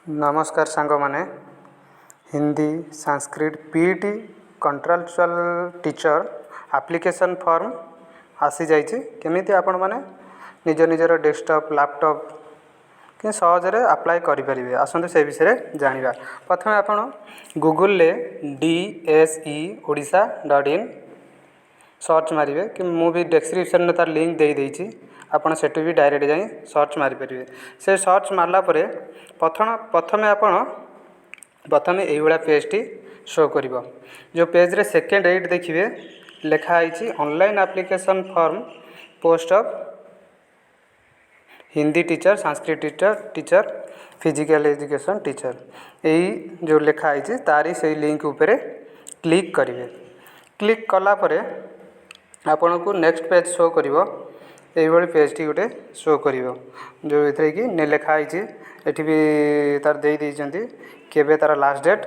नमस्कार सांग माने Hindi Sanskrit PET contractual teacher application form आसी जाइए केमिति आपण माने निज निजर डेस्कटॉप लैपटॉप कि सहजरे अप्लाई करें आसतु से विषय जाना। प्रथम आपण गूगल ले DSE odisha.in सर्च मारे कि मुझे डिस्क्रिप्शन में तार लिंक दे देती आपड़ से भी डायरेक्ट जाई सर्च मारिपारे से सर्च मारला प्रथम प्रथम ये पेजटी शो कर जो पेज रे सेकेंड एड देखिए लिखाई online application form post of Hindi teacher Sanskrit teacher physical education teacher यही जो लिखाई तारी से लिंक उपरे क्लिक करेंगे। क्लिक कला परे आपन को नेक्स्ट पेज शो करिवो एई पेजटी गोटे शो करिवो जो इथरे कि ने लिखाई एठी भी तार दे देइचंती केबे तार लास्ट डेट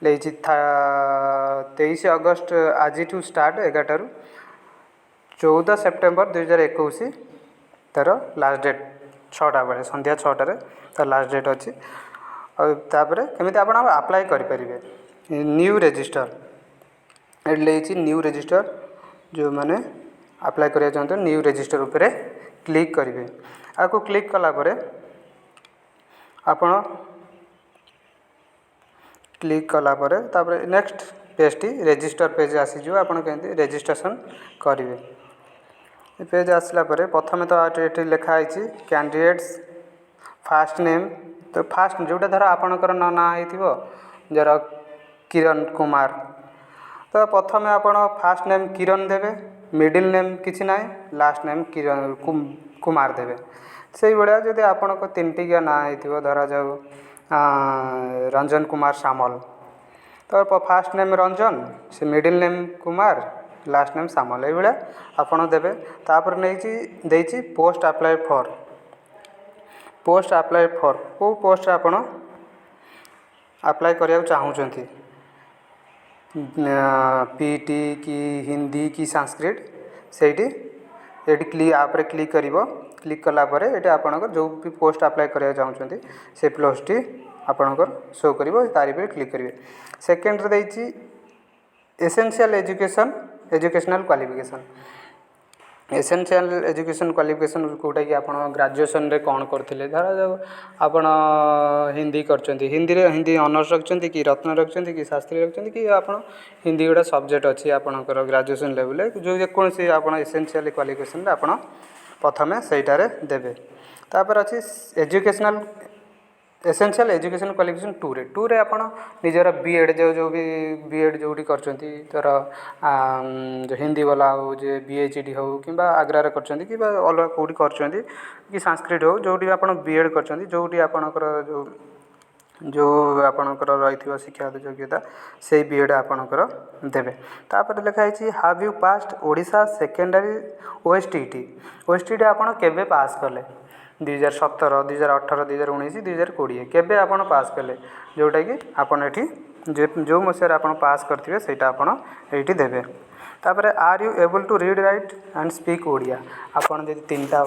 लेइछि 23 अगस्त आज टू स्टार्ट 11 रु 14 सेप्टेम्बर 2021 तार लास्ट डेट 6टा बेले संध्या 6टारे तार लास्ट डेट अच्छी और तापर केमिति आपण अप्लाई करि परिबे। न्यू रजिस्टर एड लेइछि न्यू रजिस्टर जो मैंने अप्लाई करिया चाहते न्यू रजिस्टर उपरे क्लिक करेंगे। आपको क्लिक कला परे आपण क्लिक कला परे तापर नेक्स्ट पेजटी रजिस्टर पेज आसीजो आपण केंति रजिस्ट्रेशन करेंगे। पेज आसला परे प्रथम तो ये लिखाई कैंडिडेट्स फास्ट नेम तो फास्ट जोटा धर आपणकर ना होइथिबो जरा किरण कुमार तो प्रथम आपण फास्ट नेम किरण देवे मिडिल नेम किसी ना लास्ट नेम किरण कुमार देवे से भाया जदि आपण को तीनटिकिया ना हो धरा जाऊ रंजन कुमार सामल तो फास्ट नेम रंजन से middle name Kumar last name Samal ये भाया आपण देवे। तापर नहीं देती पोस्ट अप्लाई फॉर को पोस्ट आपण अप्लाई करिया चाहूँगी पीटी की हिंदी की संस्कृत सेठी ये क्लिक करिवो क्लिक कला परे ये आपणकर जो भी पोस्ट अप्लाई करिया चाहूँगी से पोस्टटी आपणकर शो करिवो तारी पे क्लिक करिवे। सेकेंड रे देइछि essential educational qualification essential education qualification कोटा कि आप ग्रेजुएशन रे कौन करथिले धरा जाऊ आपण हिंदी करचंती हिंदी ऑनर्स रखचंती कि रत्न रखचंती कि शास्त्री रखचंती कि आपण हिंदी गोटा सब्जेक्ट अच्छी आपणकर ग्रेजुएशन लेवल जो जेकोसी आपण एसेंशियल क्वालिफिकेशन रे आपण प्रथमे सेटारे देबे। तापर अच्छी एजुकेशनल एसेंशियल एजुकेशन क्वालिफिकेशन टू रे आपण निजर बीएड जो भी बीएड जोटी करचंती तर जो हिंदी वाला हो जे बीएचडी हो कि आग्रा करचंती कि अलग कोठी करचंती कि संस्कृत हो जोटी आपण बीएड करचंती जोटी आपणकर जो आपणकर रही शिक्षा योग्यता से बीएड आपणकर देवे। तापर लिखाई have you passed Odisha secondary OSTT आपन केबे पास कले 2017 2018 2019 2020 केबे आपन पास कले जोटा कि आपन एठी जो मसिया आपन पास करथिबे सेटा आपन एठी देबे। तापर are you able to read write and speak Odia आपन जदि तीनटा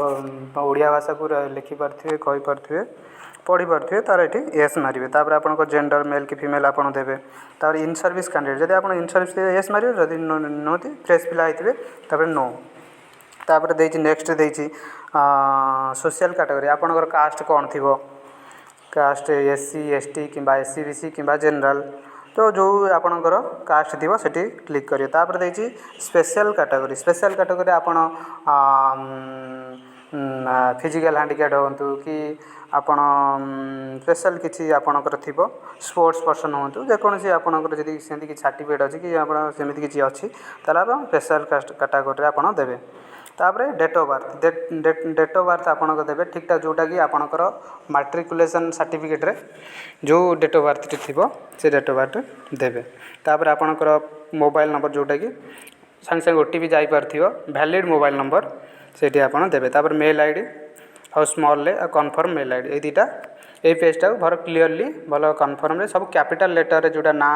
ओडिया भाषा को लिखि पारथिबे कहि पारथिबे पढ़ी पारथिबे तार एठी यस मारिबे। तापर आपन जेंडर मेल कि फीमेल आपन देबे। तापर इन सर्विस कैंडिडेट जदि आपन इन सर्विस यस मारिबे जदि नोति फ्रेश पिला आइथिबे तापर नो। तापर देइछि नेक्स्ट देइछि सोशल कैटेगरी आपनकर कास्ट कोन थिबो कास्ट एससी एसटी किंबा एससी बीसी किंबा जनरल तो जो आपनकर कास्ट थिबो सेठी क्लिक करियो। तापर देइछि स्पेशल कैटेगरी आपन फिजिकल हैंडिकैप्ड होंतु कि आपण स्पेशल किसी आपणकर थिबो स्पोर्ट्स पर्सन होंतु जेकोसी आपणकर जदि सेमति कि सर्टिफिकेट अछि कि आपण सेमति किछि अछि ताला आपण स्पेशल कैटेगरी आपण देबे। तापर डेट ऑफ बर्थ आपन देवे ठीक ठाक जोटा कि आपणकर मैट्रिकुलेशन सर्टिफिकेट रे जो डेट ऑफ बर्थ थिबो से डेट ऑफ बर्थ देवे। तापर आपणकर मोबाइल नंबर जोटा कि संग संग ओटीपी जाई पारथिबो वैलिड मोबाइल नंबर सेठी आपन देवे। तापर मेल आईडी और स्मॉल ले कन्फर्म मेल आईडी ए दुटा ये पेजटा भर क्लीयरली भल कन्फर्म रे सब कैपिटल लेटर रे जोटा ना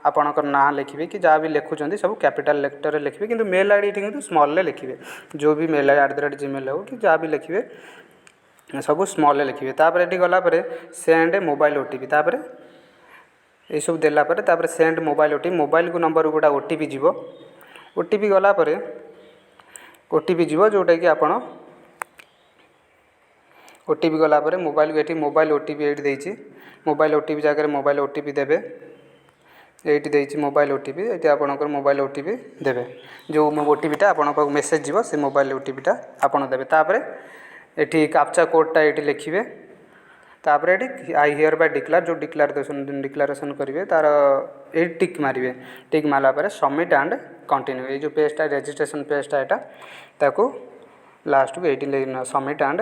आपणकर ना लिखिबे कि जहाँ भी लिखुचंती सब कैपिटल लेटर रे लिखिबे किंतु मेल आईडी किंतु स्मॉल ले लिखिबे जो भी मेल आई @ gmail हो कि जहाँ भी लिखिबे सब स्मॉल लिखिए तापर ये गलापर सेंड मोबाइल ओटीपी तापर ये सब देलापर तापर सेंड मोबाइल ओटीपी मोबाइल को नंबर गोटा ओटीपी जीव ओटीपी गलापर ओटीपी जीव जोटा कि आपण ओटीपी गलापर मोबाइल को ये मोबाइल ओटीपी ये देती मोबाइल ओटीपी जगह मोबाइल ओटीपी देवे ये मोबाइल ओटीपी ये आपणकर मोबाइल ओटीपी देवे जो ओटीपीटा आपको मेसेज जीव से मोबाइल ओटीपीटा आपड़ देवे तापर ये कैप्चा कोडटा ये लिखिए तापर ये आई हियर बाय डिक्लेयर जो डिक्लेरेशन करेंगे तार ये टिक मारे टिक मारला पर सबमिट एंड कंटिन्यू ये जो पेजटा रजिस्ट्रेशन पेजटा यहाँ ताको लास्ट को ये सबमिट एंड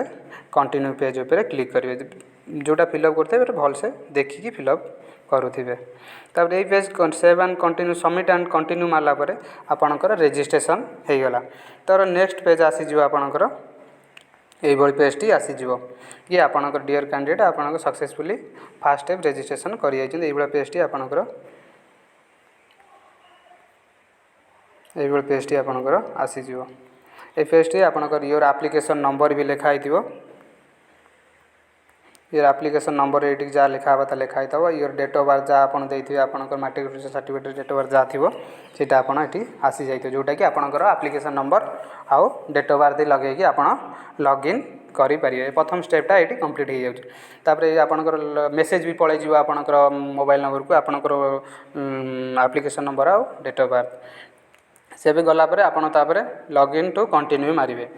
कंटिन्यू पेज उपर क्लिक करेंगे जोटा फिलअप करते भलसे देखिकी फिलअप करुवे तापर ये page save and continue submit and continue मारला पर आपणकर रजिस्ट्रेशन हो गला तर नेक्स्ट पेज आसीज आपणकर यही पेजटी आसीज ये आपणकर डियर कैंडिडेट आपणकर सक्सेसफुली फास्ट स्टेप रजिस्ट्रेशन कर पेजटी आपणकर यही पेजटी आपणकर आसीज ये पेजटी आपणकर योर एप्लिकेशन नंबर भी लिखाई योर एप्लिकेशन नंबर ये जहाँ लिखा लिखाई था योर डेट ऑफ बर्थ जहाँ आप देते आपंकर matriculation certificate date of birth जहाँ थी सीटा आपड़ी आसी जाइए जोटा कि आपंकर एप्लिकेशन नंबर आउ डेट ऑफ बर्थ लगे आप लॉगिन करें प्रथम स्टेपटा ये कंप्लीट हो जाए आपंकर मेसेज भी पलैज आपंकर मोबाइल नंबर को आपंकर एप्लिकेशन नंबर आउ डेट ऑफ बर्थ से भी गलापर आपड़ लॉगिन टू कंटिन्यू मारे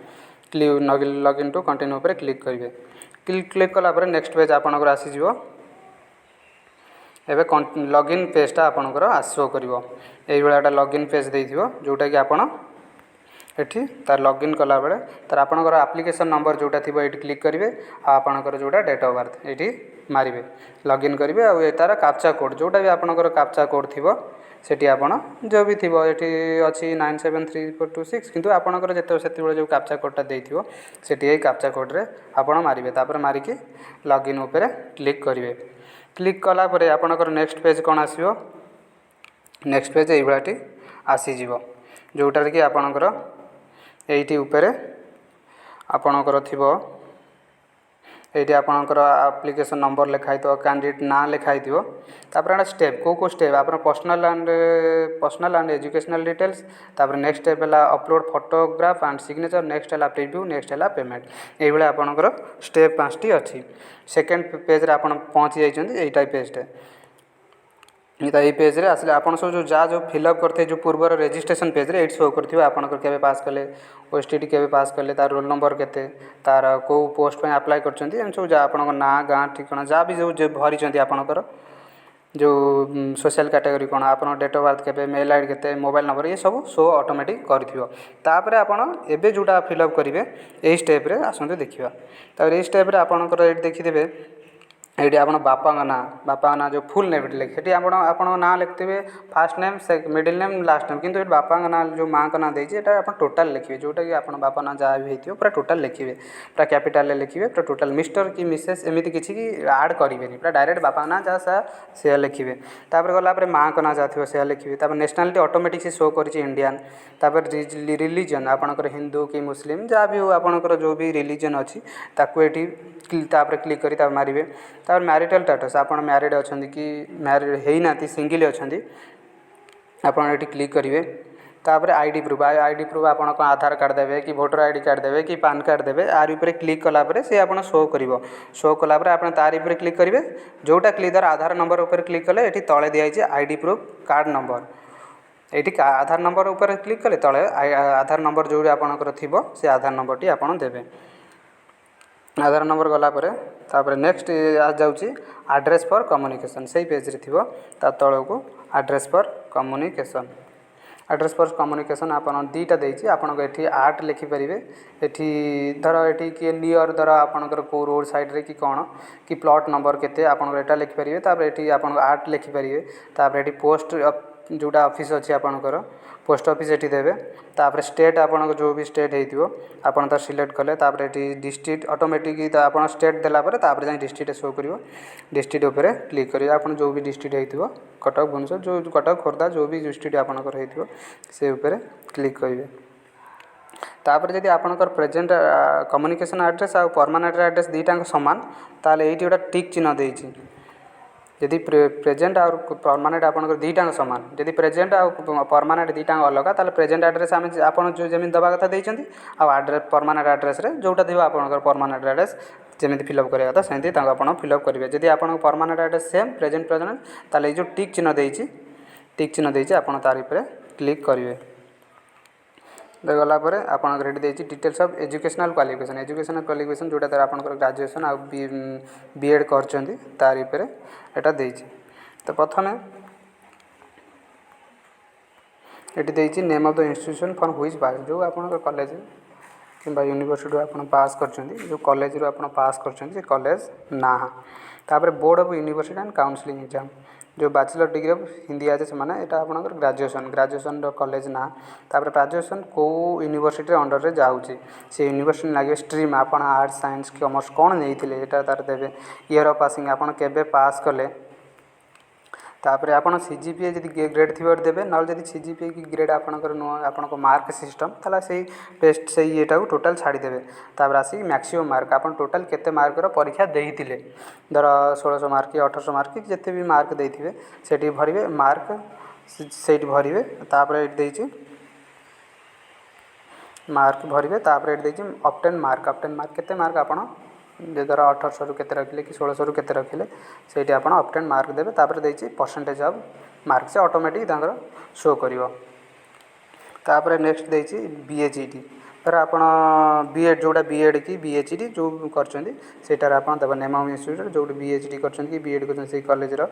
लॉगिन टू कंटिन्यू पर क्लिक करेंगे क्लिक कलापर नेक्स्ट पेज आपणकर आसीज एवं लॉगिन पेजटा आपणकर शो कर यही लॉगिन पेज देथिबो जोटा कि आपण एठी तार लॉगिन कला बेले तार आपणकर एप्लिकेशन नंबर जोटा थी ये क्लिक करेंगे आपणकर जोटा डेट ऑफ बर्थ ये मारे लॉगिन करेंगे और तार कैप्चा कोड जोटा भी आपणकर कैप्चा कोड थी सेठी आपण जो भी थी ये अच्छी 973426 किंतु आपणकर जिते जो कैप्चा कोडटा देथिबो सेठी यही कैप्चा कोड्रे आपण मारे तापर मारिकी लॉगिन उपर क्लिक करेंगे क्लिक कलापर आपणकर नेक्स्ट पेज कौन आसो नेक्स्ट पेज ये आसीज जोटार कि आपणकर यही उपरे आपणकर थी ये आपणकर एप्लिकेशन नंबर लिखाई कैंडिडेट ना लिखाई तापर स्टेप को स्टेप आप पर्सनल एंड एजुकेशनल डिटेल्स तापर नेक्स्ट स्टेप है upload photograph and signature next है प्रिव्यू नेक्स्ट है पेमेंट ये आपणकर स्टेप 5टी अच्छी सेकेंड पेज रे आपन पहुँची जाइए यही पेजटे ये पेज रे आसले आपन सब जो जहाँ जो फिलअप करते जो पूर्वर रजिस्ट्रेशन पेज रे शो करथिबो आपनकर केबे पास कले ओएसटीटी केबे पास कले तार रोल नंबर केते तार को पोस्ट पे अप्लाई करछंती एम सब जहाँ आपनकर ना गाँ ठिकाना जहाँ भी जो भरिछंती आपनकर जो सोशल कैटेगरी कौन आप डेट ऑफ बर्थ के मेल आईडी के मोबाइल नंबर ये सब शो ऑटोमेटिक कर आपड़ एवं जोटा फिलअप करेंगे यही स्टेप्रे आसते देखा तापर ये स्टेप्रे आपंकर ये देखीदे ये आप बापा ना जो फुल नेम लिखे आप ना लिखते fast name middle name last name किंतु बापा ना जो माँ का ना देती आप टोटाल लिखिए जोटा कि आप बापा ना जहाँ भी होती पूरा टोटाल लिखिए पूरा कैपिटाल लिखिए पूरा टोटाल मिस्टर कि मिसेस एमती किसी की आड करेंगे पूरा डायरेक्ट बापा ना जहाँ से लिखिए तापर गलापर माँ का ना जहाँ थी से लिखिए तापर नेशनालिटी ऑटोमेटिक से शो कर इंडियन तापर रिलीजन आपणकर हिंदू कि मुस्लिम जहाँ भी हो आपणकर जो भी रिलीजन अच्छी ताकू ये क्लिक करी मारे तापर मैरिटल स्टेटस आप मैरिड अच्छा कि मैरिड होना सिंगल अच्छा आप क्लिक करेंगे तापर आईडी प्रूफ आप आधार कार्ड देवे कि वोटर आईडी कार्ड देवे कि पान कार्ड देवे आर ऊपर क्लिक कलापर से आप शो कलापर आप तार ऊपर क्लिक करेंगे जोटा क्लिक दर आधार नंबर ऊपर क्लिक कले ये तले दिखाई आईडी प्रूफ कार्ड नंबर ये आधार नंबर ऊपर क्लिक कले तले आधार नंबर जो आपंकर थी से आधार नंबर टी आप देवे आधार नंबर गलापर तापर नेक्स्ट आ जाऊँगी एड्रेस फॉर कम्युनिकेशन से पेज रे थी तल को address for communication address for communication आप दीटा देती आपन ये आर्ट लिखिपारे ये धर ये किए नियर धर आपंकर कौ रोड साइड रे कि कौन कि प्लॉट नंबर केते आपटा लिखिपारे तापर ये आप आर्ट लिखिपारे तापर ये पोस्ट जोटा ऑफिस अच्छी आपंकर पोस्ट ऑफिस ये देवे तापर स्टेट आपन जो भी स्टेट हो आपन सिलेक्ट कले तापर ये डिस्ट्रिक्ट ऑटोमेटिक आप स्टेट देलापर तापर जाए डिस्ट्रिक्ट शो कर डिस्ट्रिक्ट उपर क्लिक करेंगे आप जो भी डिस्ट्रिक्ट हो कटक भुवनेश्वर जो कटक खोर्धा जो भी डिस्ट्रिक्ट आपंकर हो से क्लिक करेंगे तापर जदि आपणकर प्रेजेंट कम्युनिकेशन एड्रेस आ परमानेंट एड्रेस दुईटाक सामान ताले ये गोटे टिक चिन्ह देती जदि प्रेजेंट और परमानेंट आपंकर दुईटाक सामान जदि प्रेजेंट आ परमानेंट दुईटाक अलग ताले प्रेजेंट एड्रेस आम आपड़ जो जमी दवा कथा देते आड्रेस परमानेंट एड्रेस जोटा थी आपंकर परमानेंट एड्रेस जमी फिलअप करा कथा सेमती आप फिलअप करेंगे जदि आप परमानेंट एड्रेस सेम प्रेजेंट ताले जो टिक चिन्ह देती टिक चिन्ह देती आप तार क्लिक करेंगे गलापर आपंकर ये देती डिटेल्स ऑफ एजुकेशनल क्वालिफिकेशन जोटा द्वारा आपंकर ग्रेजुएशन आ बीएड कर तार एटा देती तो प्रथम ये देती name of the institution from which pass जो आपंकर कॉलेज कि यूनिवर्सिटी आप पास कर जो कॉलेज रू आप पास कर कॉलेज ना तापर board of university and counselling exam जो बैचलर डिग्री ऑफ हिंदी आज से माने एटा आपनकर ग्रेजुएशन कॉलेज ना तापर ग्रेजुएशन को यूनिवर्सिटी अंडर रे जाउची से यूनिवर्सिटी लागे स्ट्रीम आपन आर्ट्स साइंस कॉमर्स कोन नेइथिले एटा तार देबे ईयर ऑफ पासिंग आपन केबे पास कले तापर आपन सीजीपीए जदि ग्रेड थी देबे न जदि सीजीपीए की ग्रेड आपनकर नो आपनको मार्क सिस्टम ताला से टेस्ट से एटा को टोटल छाड़ी देबे तापर आसी मैक्सिमम मार्क आपन टोटल केते मार्क रो परीक्षा देइथिले धर 1600 मार्क कि 1800 मार्क कि जते भी मार्क देइथिबे सेठी भरिबे मार्क सेठी भरिबे तापर एट देइछि मार्क भरिबे तापर एट देइछि ऑब्टेन मार्क केते मार्क आपन जे धर 1800 रु केते रखिले कि 1600 रु केते रखिले सेठी आपन ऑब्टेन मार्क देबे तापर देइछि परसेंटेज ऑफ मार्क से ऑटोमेटिक तांकर शो करिवो तापर नेक्स्ट देइछि बीएचईडी पर आपन बीएड जोटा बीएड की बीएचईडी जो करचंदी सेटार आपन देबे नेम ऑफ इंस्टीट्यूट जो बीएचईडी करचंदी कि बीएड करचंदी से कॉलेज रो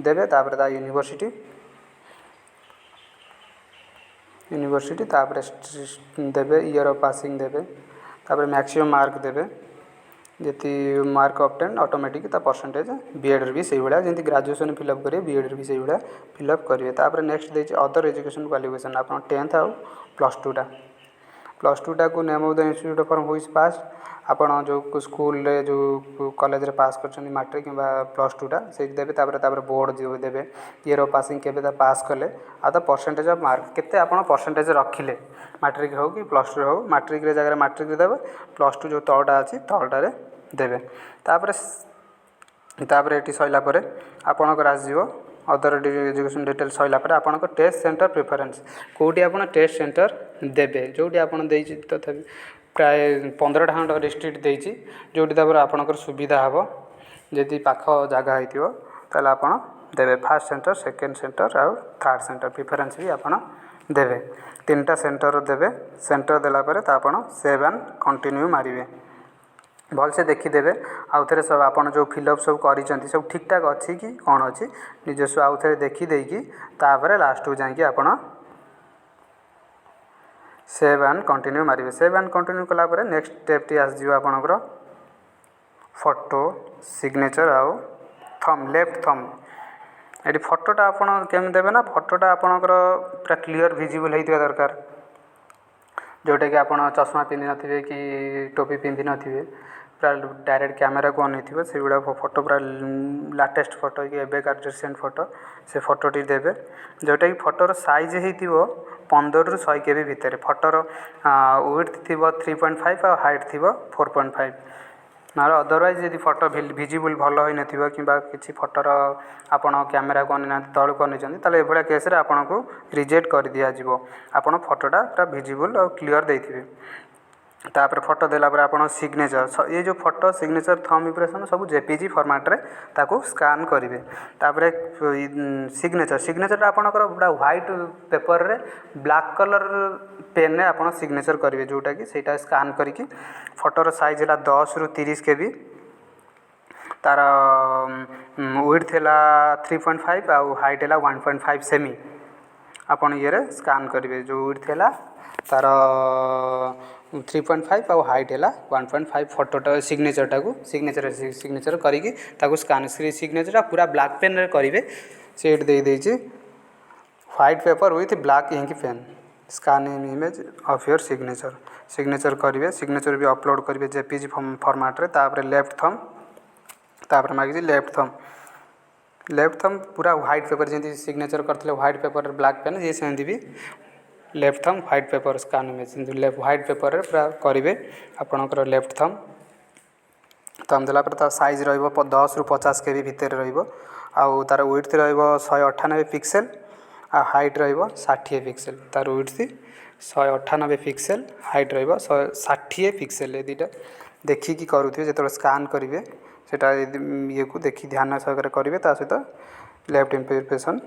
देबे तापर दा यूनिवर्सिटी तापर देबे ईयर ऑफ पासिंग देबे तापर मैक्सिमम मार्क देबे जति मार्क ऑब्टेन ऑटोमेटिक ता परसेंटेज बीएड भी से भाया जमी ग्रेजुएशन फिलअप करेंगे बीएड भी से भाया फिलअप करेंगे तापर नेक्स्ट देती अदर एजुकेशन क्वालिफिकेशन आप 10th आउ प्लस टूटा को name of the institute from which pass आपड़ जो स्कूल रे जो कॉलेज रे पास कर मैट्रिक कि प्लस टूटा से देवे तापर बोर्ड जो देवे ईयर ऑफ पासिंग के पास कले आ तो परसेंटेज ऑफ मार्क केते आप परसेंटेज रखिले मैट्रिक हो कि प्लस टू हो मैट्रिक रे जगह मैट्रिक रे देवे प्लस टू जो तलटा अच्छी तलटारे देवे तापर ये सरला आपणकर आसो अदर एजुकेशन डिटेल सरला आपणकर टेस्ट सेंटर प्रिफरेन्स कौटी आप टेस्ट सेंटर देवे जोटी आप तथा प्राय 15टा खंड डिस्ट्रिक्ट देती जोटी तापर आपणकर सुविधा हे जदि पाख जगह हो ताले आप देवे फर्स्ट सेंटर सेकेंड सेंटर आउ थर्ड सेंटर प्रिफरेन्स भी आप देवे 3टा सेंटर देवे सेंटर देलापर आपड़ सेव एंड कंटिन्यू मारे भल से देखीदे आउ थे सब आप जो फिलअप सब कर सब ठीक ठाक अच्छी कि कौन अच्छी निजस्व आउ थे देखीदेकी तापर लास्ट को जाकि आप सेव एंड कंटिन्यू मारे सेव एंड कंटिन्यू कलापर नेक्स्ट स्टेप टी आसो आपणकर फोटो सिग्नेचर आउ थम लेफ्ट थम ये फोटोटा आप केम देवे ना फोटोटा आपणकर पूरा क्लीयर विजिबल होता दरकार जोटा कि आप चश्मा पिंधि नथिबे कि टोपी पिंधि नथिबे पूरा डायरेक्ट कैमेरा को अनैथिबे से गुड़ा फोटो पूरा लाटेस्ट फोटो कि एबेकार रिसेंट फोटो से फोटोटी देवे जोटा कि फोटोर साइज होइतिबो 15 रु 100 केबी भितर फोटोर विड्थ थिबो 3.5 और हाइट थिबो 4.5 ना अदरवाइज यदि फोटो विजिबल भल होई नथिबो किबा किछि फोटोर आपण कैमेरा को अने तळ को नै ताले एभला केस रे आपण को रिजेक्ट कर दिया जिवो आपण फोटोटा पूरा विजिबल और क्लियर देथिबे तापर फोटो देला पर आपण सिग्नेचर ये जो फोटो सिग्नेचर थंब इंप्रेशन सब जेपीजी फॉर्मेट रे ताको स्कैन करिवे तापर सिग्नेचर आपणकर गोटा व्हाइट पेपर रे ब्लैक कलर पेन रे आपण सिग्नेचर करिवे जोटा कि सेटा स्कैन करिकि फोटोर साइज है 10 रु 30 केबी तार विड्थ है 3.5 आउ हाइट है 1.5 सेमी आपन ये स्कैन करेंगे जो विड्थ है तार 3.5 आउ हाइट है 1.5 फोटोटा सिग्नेचरटा को सिग्नेचर करिकी ताको स्कैन सिग्नेचर पूरा ब्लैक पेन रे करेंगे से दे देछि white paper with black ink pen scan image of your signature करेंगे सिग्नेचर भी अपलोड करेंगे जेपीजी फॉर्मेट रे तापर लेफ्ट थंब तापर मागिछि लेफ्ट थंब पूरा व्हाइट पेपर जमी सिग्नेचर करते व्हाइट पेपर ब्लैक पेन ये सेमती भी left thumb white paper scan image white paper पूरा करेंगे आपणकर लेफ्ट थंब थंब देला ता साइज रहिबो 10 ରୁ 50 KB भितर रहिबो आउ तार विड्थ रहिबो 198 पिक्सेल आ हाइट रहिबो 60 पिक्सेल तार विड्थ 198 पिक्सेल हाइट रहिबो 160 पिक्सेल ए दुटा देखिकी करूथिबे जेतले स्कान करिवे सेटा ये को देखि ध्यान सहकारे करिवे ता सहित लेफ्ट इम्प्रेशन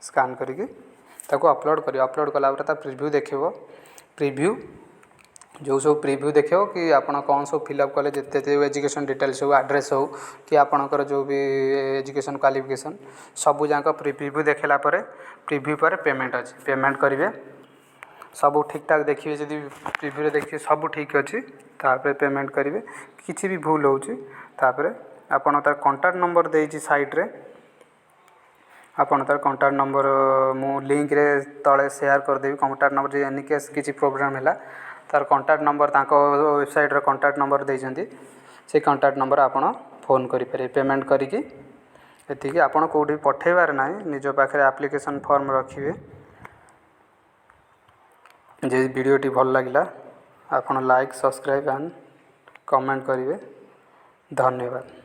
स्कान करिके ताको अपलोड करियो अपलोड कला पर ता प्रीव्यू देखिबो प्रीव्यू जो सब प्रीव्यू देखो कि आपन कौन सब फिलअप कले जिते एजुकेशन डिटेल्स हो एड्रेस हो कि आपणकर जो भी एजुकेशन क्वालिफिकेशन सबू जाक प्रीव्यू देखला प्रीव्यू पर पेमेंट अच्छी पेमेंट करेंगे सब ठीक ठाक देखिए जब प्रीव्यू देखिए सब ठीक अच्छी तापर पेमेंट करेंगे किसी भी भूल होपर आपड़ तार कंटाक्ट नंबर देती साइड्रे आपड़ तार कंटाक्ट नंबर मु लिंक रे तले शेयर करदेवी कंटाक्ट नंबर एनी केस किसी प्रोब्लेम है तार कंटाक्ट नंबर वेबसाइट रे कंटाक्ट नंबर देइछंती से कंटाक्ट नंबर आपन फोन करि पारे पेमेंट करिकी एतिकी आपन कोठी पठेबार नाही निज पाखरे एप्लिकेशन फॉर्म रखिबे जे वीडियोटी भल लागिला आपन लाइक सब्सक्राइब एंड कमेंट करिवे धन्यवाद।